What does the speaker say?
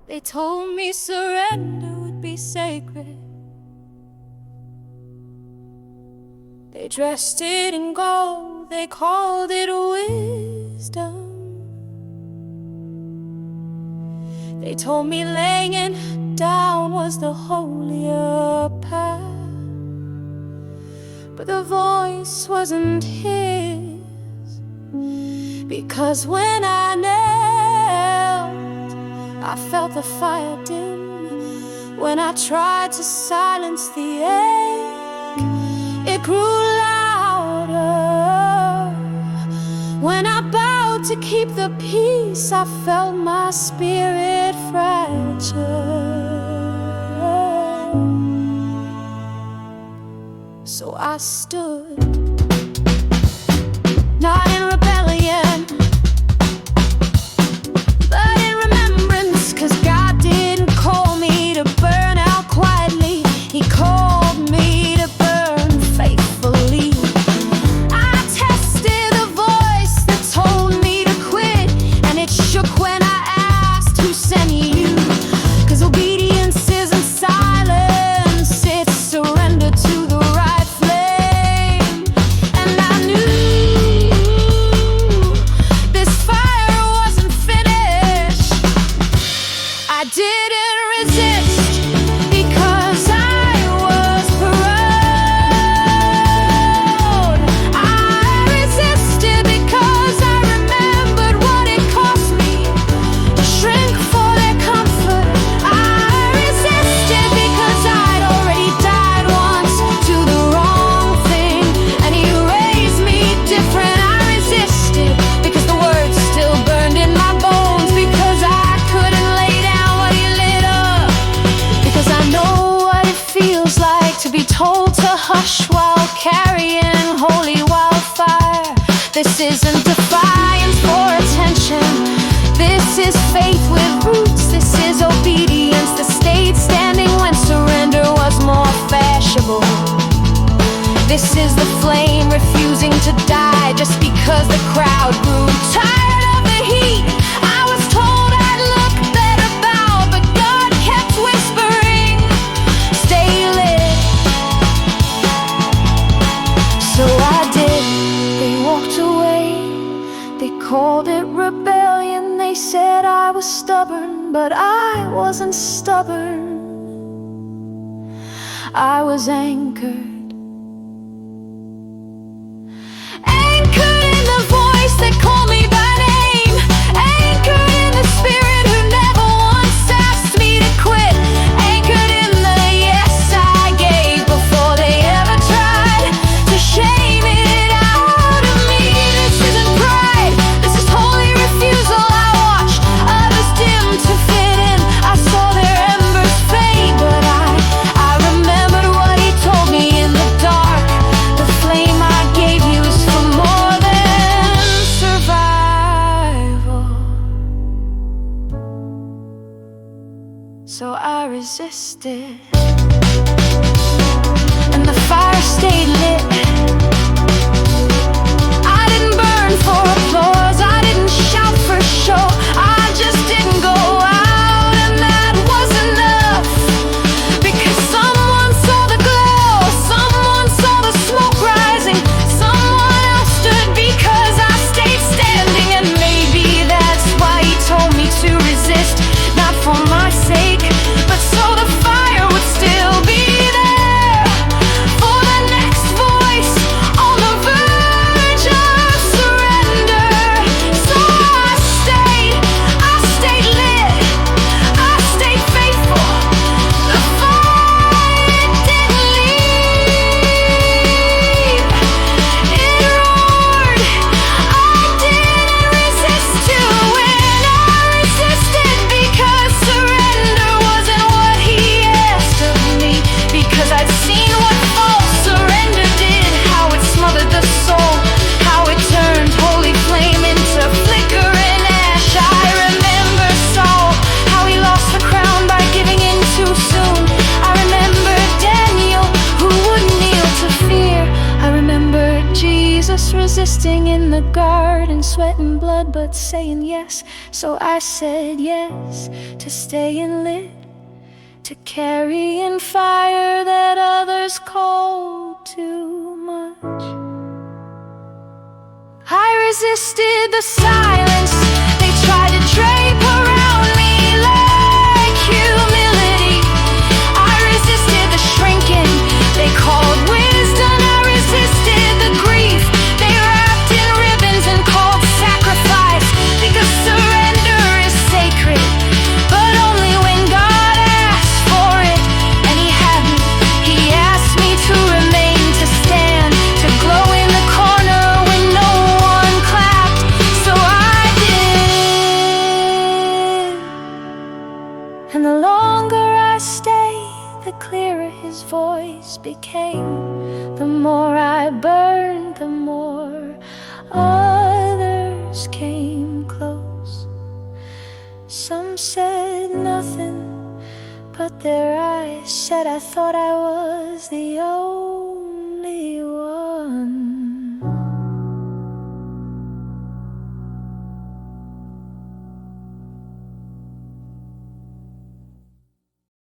They told me surrender would be sacred. They dressed it in gold, they called it wisdom. They told me laying down was the holier path, but the voice wasn't his, because when I knelt, I felt the fire dim. When I tried to silence the ache, it grew louder. When I bowed to keep the peace, I felt my spirit fracture. So I stood, not in rebellion, but in remembrance, 'cause God didn't call me to burn out quietly. He called me to burn faithfully. I tested the voice that told me to quit, and it shook when I asked, who sent you? 'Cause obedience isn't silence, it's surrender to the right flame. And I knew this fire wasn't finished. I didn't resist because I was proud. I resisted because I remembered what it cost me to shrink for their comfort. I resisted because I'd already died once to the wrong thing, and He raised me different. I resisted because the words still burned in my bones, because I couldn't lay down what He lit up, because I know what it feels like to be told to hush while carrying holy wildfire. This isn't defiance for attention. This is faith with roots. This is obedience that stayed standing when surrender was more fashionable. This is the flame refusing to die just because the crowd grew tired of the heat. I was told I'd look better bowed, but God kept whispering, stay lit. So I did. They walked away. They called it rebellion. They said I was stubborn, but I wasn't stubborn. I was anchored. Anchored in the voice that called me by name. Anchored in the Spirit who never once asked me to quit. Anchored in the yes I gave before they ever tried to shame it out of me. This isn't pride, this is holy refusal. I watched others dim to fit in. I saw their embers fade, but I remembered what He told me in the dark. The flame I gave you is for more than survival. So I resisted, and the fire stayed lit. I didn't burn for applause, I didn't shout for show. I just didn't go out, and that was enough. Because someone saw the glow, someone saw the smoke rising, someone else stood because I stayed standing. And maybe that's why He told me to resist, not for my sake, but so the fire would still be there for the next voice sweat and blood, but saying yes. So I said yes to staying lit, to carrying fire that others called too much. I resisted the silence they tried to drape around me like humility. I resisted the shrinking they called wisdom. I resisted the grief they wrapped in ribbons and called sacrifice, because surrender is sacred, but only when God asked for it. And He hadn't. He asked me to remain, to stand, to glow in the corner when no one clapped. So I did. And the longer I stayed, the clearer His voice became. The more I burned, the more others came close. Some said nothing, but their eyes said I thought I was the only